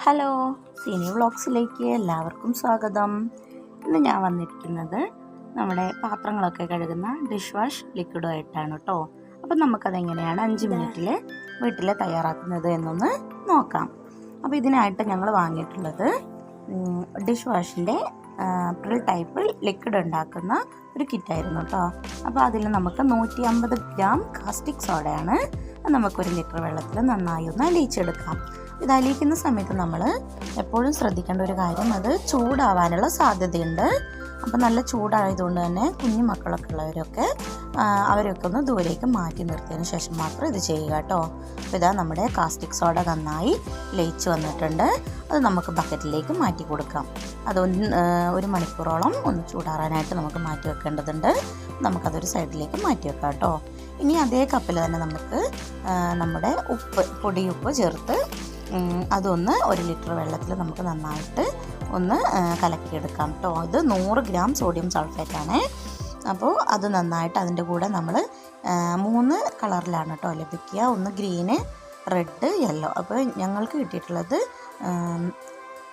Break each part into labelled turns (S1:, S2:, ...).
S1: Hello, സീനി വ്ളോഗ്സിലേക്ക് എല്ലാവർക്കും സ്വാഗതം. ഇന്ന് ഞാൻ വന്നിരിക്കുന്നത് നമ്മുടെ പാത്രങ്ങളൊക്കെ കഴുകുന്ന ഡിഷ് വാഷ് ലിക്വിഡുമായിട്ടാണ് കേട്ടോ. അപ്പം നമുക്കതെങ്ങനെയാണ് 5 മിനിറ്റിൽ വീട്ടിൽ തയ്യാറാക്കുന്നത് എന്നൊന്ന് നോക്കാം. അപ്പോൾ ഇതിനായിട്ട് ഞങ്ങൾ വാങ്ങിയിട്ടുള്ളത് ഡിഷ് വാഷിൻ്റെ പ്രിൽ ടൈപ്പ് ലിക്വിഡ് ഉണ്ടാക്കുന്ന ഒരു കിറ്റായിരുന്നു കേട്ടോ. അപ്പോൾ അതിൽ നമുക്ക് 150 ഗ്രാം കാസ്റ്റിക് സോഡയാണ്. നമുക്കൊരു ലിറ്റർ വെള്ളത്തിൽ നന്നായി ഒന്ന് അലിയിച്ചെടുക്കാം. ഇത് അലിയിക്കുന്ന സമയത്ത് നമ്മൾ എപ്പോഴും ശ്രദ്ധിക്കേണ്ട ഒരു കാര്യം, അത് ചൂടാവാനുള്ള സാധ്യതയുണ്ട്. അപ്പോൾ നല്ല ചൂടായതുകൊണ്ട് തന്നെ കുഞ്ഞു മക്കളൊക്കെ ഉള്ളവരൊക്കെ അവരൊക്കെ ഒന്ന് ദൂരേക്ക് മാറ്റി നിർത്തിയതിന് ശേഷം മാത്രം ഇത് ചെയ്യുക കേട്ടോ. അപ്പോൾ ഇതാ നമ്മുടെ കാസ്റ്റിക് സോഡ നന്നായി ലയിച്ച് വന്നിട്ടുണ്ട്. അത് നമുക്ക് ബക്കറ്റിലേക്ക് മാറ്റി കൊടുക്കാം. അത് 1 മണിക്കൂറോളം ഒന്ന് ചൂടാറാനായിട്ട് നമുക്ക് മാറ്റി വെക്കേണ്ടതുണ്ട്. നമുക്കതൊരു സൈഡിലേക്ക് മാറ്റി വെക്കാം കേട്ടോ. ഇനി അതേ കപ്പിൽ തന്നെ നമുക്ക് നമ്മുടെ പൊടിയുപ്പ് ചേർത്ത് അതൊന്ന് 1 ലിറ്റർ വെള്ളത്തിൽ നമുക്ക് നന്നായിട്ട് ഒന്ന് കലക്കിയെടുക്കാം കേട്ടോ. ഇത് 100 ഗ്രാം സോഡിയം സൾഫേറ്റാണ്. അപ്പോൾ അത് നന്നായിട്ട് അതിൻ്റെ കൂടെ നമ്മൾ 3 കളറിലാണ് കേട്ടോ ലഭിക്കുക. ഒന്ന് ഗ്രീന്, റെഡ്, യെല്ലോ. അപ്പോൾ ഞങ്ങൾക്ക് കിട്ടിയിട്ടുള്ളത്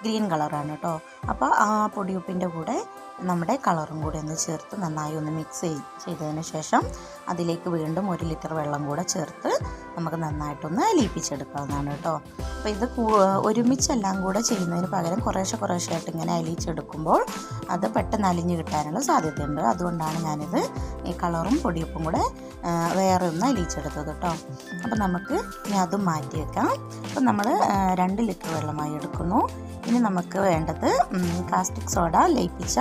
S1: ഗ്രീൻ കളറാണ് കേട്ടോ. അപ്പോൾ ആ പൊടിയുപ്പിൻ്റെ കൂടെ നമ്മുടെ കളറും കൂടി ഒന്ന് ചേർത്ത് നന്നായി ഒന്ന് മിക്സ് ചെയ്തതിന് ശേഷം അതിലേക്ക് വീണ്ടും 1 ലിറ്റർ വെള്ളം കൂടെ ചേർത്ത് നമുക്ക് നന്നായിട്ടൊന്ന് അലിയിപ്പിച്ചെടുക്കാവുന്നതാണ് കേട്ടോ. അപ്പോൾ ഇത് ഒരുമിച്ചെല്ലാം കൂടെ ചെയ്യുന്നതിന് പകരം കുറേശ്ശെയായിട്ട് ഇങ്ങനെ അലിയിച്ചെടുക്കുമ്പോൾ അത് പെട്ടെന്ന് അലിഞ്ഞ് കിട്ടാനുള്ള സാധ്യതയുണ്ട്. അതുകൊണ്ടാണ് ഞാനിത് ഈ കളറും പൊടിയുപ്പും കൂടെ വേറെ ഒന്ന് അലിയിച്ചെടുത്തത് കേട്ടോ. അപ്പോൾ നമുക്ക് ഇനി അതും മാറ്റി വെക്കാം. അപ്പോൾ നമ്മൾ 2 ലിറ്റർ വെള്ളമായി എടുക്കുന്നു. ഇനി നമുക്ക് വേണ്ടത് കാസ്റ്റിക് സോഡ ലയിപ്പിച്ച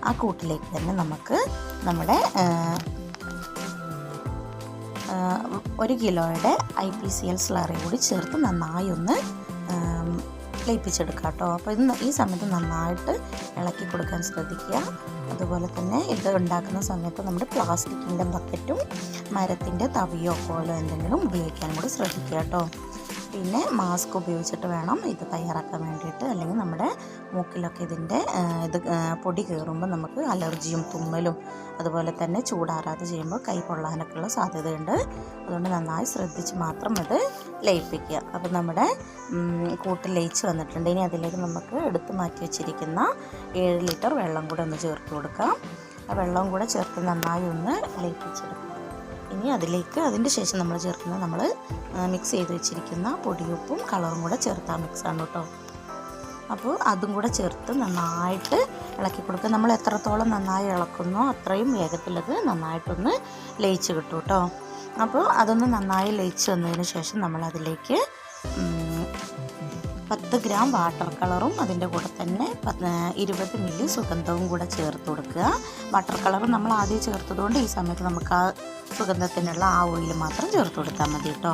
S1: ആ കൂട്ടിലേക്ക് തന്നെ നമുക്ക് നമ്മുടെ 1 കിലോയുടെ IPCL സ്ലറി കൂടി ചേർത്ത് നന്നായി ഒന്ന് ലയിപ്പിച്ചെടുക്കുക കേട്ടോ. അപ്പോൾ ഈ സമയത്ത് നന്നായിട്ട് ഇളക്കി കൊടുക്കാൻ ശ്രദ്ധിക്കുക. അതുപോലെ തന്നെ ഇത് ഉണ്ടാക്കുന്ന സമയത്ത് നമ്മുടെ പ്ലാസ്റ്റിക്കിൻ്റെ ബക്കറ്റും മരത്തിൻ്റെ തവിയോ കോലോ എന്തെങ്കിലും ഉപയോഗിക്കാൻ കൂടി ശ്രദ്ധിക്കുക കേട്ടോ. പിന്നെ മാസ്ക് ഉപയോഗിച്ചിട്ട് വേണം ഇത് തയ്യാറാക്കാൻ വേണ്ടിയിട്ട്, അല്ലെങ്കിൽ നമ്മുടെ മൂക്കിലൊക്കെ ഇത് പൊടി കയറുമ്പോൾ നമുക്ക് അലർജിയും തുമ്മലും അതുപോലെ തന്നെ ചൂടാറാതെ ചെയ്യുമ്പോൾ കൈ പൊള്ളാനൊക്കെ ഉള്ള സാധ്യതയുണ്ട്. അതുകൊണ്ട് നന്നായി ശ്രദ്ധിച്ച് മാത്രം ഇത് ലയിപ്പിക്കുക. അപ്പോൾ നമ്മുടെ കൂട്ടിൽ ലയിച്ച് വന്നിട്ടുണ്ട്. ഇനി അതിലേക്ക് നമുക്ക് എടുത്ത് മാറ്റി വെച്ചിരിക്കുന്ന 7 ലിറ്റർ വെള്ളം കൂടെ ഒന്ന് ചേർത്ത് കൊടുക്കാം. ആ വെള്ളം കൂടെ ചേർത്ത് നന്നായി ഒന്ന് ലയിപ്പിച്ചെടുക്കാം. ഇനി അതിൻ്റെ ശേഷം നമ്മൾ ചേർക്കുന്നത് നമ്മൾ മിക്സ് ചെയ്ത് വെച്ചിരിക്കുന്ന പൊടിയുപ്പും കളറും കൂടെ ചേർത്ത മിക്സാണ് കേട്ടോ. അപ്പോൾ അതും കൂടെ ചേർത്ത് നന്നായിട്ട് ഇളക്കി കൊടുക്കുക. നമ്മൾ എത്രത്തോളം നന്നായി ഇളക്കുന്നോ അത്രയും വേഗത്തിലത് നന്നായിട്ടൊന്ന് ലയിച്ച് കിട്ടും കേട്ടോ. അപ്പോൾ അതൊന്ന് നന്നായി ലയിച്ച് വന്നതിന് ശേഷം നമ്മളതിലേക്ക് 10 ഗ്രാം വാട്ടർ കളറും അതിൻ്റെ കൂടെ തന്നെ 20 മില്ലി സുഗന്ധവും കൂടെ ചേർത്ത് കൊടുക്കുക. വാട്ടർ കളർ നമ്മൾ ആദ്യം ചേർത്തതുകൊണ്ട് ഈ സമയത്ത് നമുക്ക് ആ സുഗന്ധത്തിനുള്ള ആ ഓയിൽ മാത്രം ചേർത്ത് കൊടുത്താൽ മതി കേട്ടോ.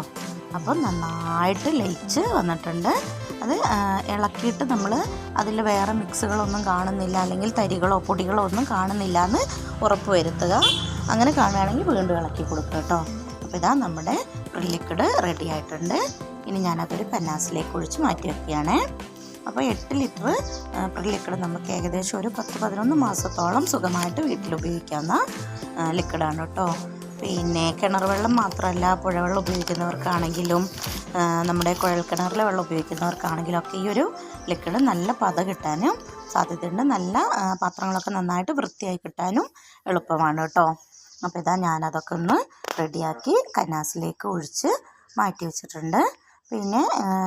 S1: അപ്പോൾ നന്നായിട്ട് ലയിച്ച് വന്നിട്ടുണ്ട്. അത് ഇളക്കിയിട്ട് നമ്മൾ അതിൽ വേറെ മിക്സുകളൊന്നും കാണുന്നില്ല, അല്ലെങ്കിൽ തരികളോ പൊടികളോ ഒന്നും കാണുന്നില്ല എന്ന് ഉറപ്പ് വരുത്തുക. അങ്ങനെ കാണുകയാണെങ്കിൽ വീണ്ടും ഇളക്കി കൊടുക്കുക കേട്ടോ. അപ്പോൾ ഇതാ നമ്മുടെ ലിക്വിഡ് റെഡി ആയിട്ടുണ്ട്. ഇനി ഞാനതൊരു കന്നാസിലേക്ക് ഒഴിച്ച് മാറ്റി വയ്ക്കുകയാണ്. അപ്പോൾ 8 ലിറ്റർ ലിക്വിഡ് നമുക്ക് ഏകദേശം ഒരു 10-11 മാസത്തോളം സുഖമായിട്ട് വീട്ടിൽ ഉപയോഗിക്കാവുന്ന ലിക്വിഡാണ് കേട്ടോ. പിന്നെ കിണർ വെള്ളം മാത്രമല്ല, പുഴവെള്ളം ഉപയോഗിക്കുന്നവർക്കാണെങ്കിലും നമ്മുടെ കുഴൽക്കിണറിലെ വെള്ളം ഉപയോഗിക്കുന്നവർക്കാണെങ്കിലും ഒക്കെ ഈ ഒരു ലിക്വിഡ് നല്ല പത കിട്ടാനും സാധ്യതയുണ്ട്. നല്ല പാത്രങ്ങളൊക്കെ നന്നായിട്ട് വൃത്തിയായി കിട്ടാനും എളുപ്പമാണ് കേട്ടോ. അപ്പോൾ ഇതാ ഞാനതൊക്കെ ഒന്ന് റെഡിയാക്കി കന്നാസിലേക്ക് ഒഴിച്ച് മാറ്റി വെച്ചിട്ടുണ്ട്. പിന്നെ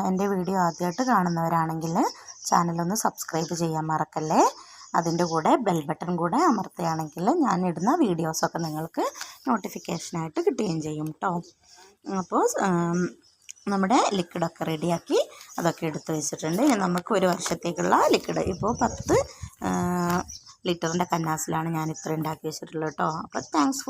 S1: എൻ്റെ വീഡിയോ ആദ്യമായിട്ട് കാണുന്നവരാണെങ്കിൽ ചാനലൊന്ന് സബ്സ്ക്രൈബ് ചെയ്യാൻ മറക്കല്ലേ. അതിൻ്റെ കൂടെ ബെൽ ബട്ടൺ കൂടെ അമർത്തുകയാണെങ്കിൽ ഞാൻ ഇടുന്ന വീഡിയോസൊക്കെ നിങ്ങൾക്ക് നോട്ടിഫിക്കേഷനായിട്ട് കിട്ടുകയും ചെയ്യും കേട്ടോ. അപ്പോൾ നമ്മുടെ ലിക്വിഡൊക്കെ റെഡിയാക്കി അതൊക്കെ എടുത്ത് വെച്ചിട്ടുണ്ട്. ഇനി നമുക്ക് 1 വർഷത്തേക്കുള്ള ലിക്വിഡ്, ഇപ്പോൾ 10 ലിറ്ററിൻ്റെ കന്നാസിലാണ് ഞാൻ ഇത്ര ഉണ്ടാക്കി വെച്ചിട്ടുള്ളത് കേട്ടോ. അപ്പോൾ താങ്ക്സ് ഫോർ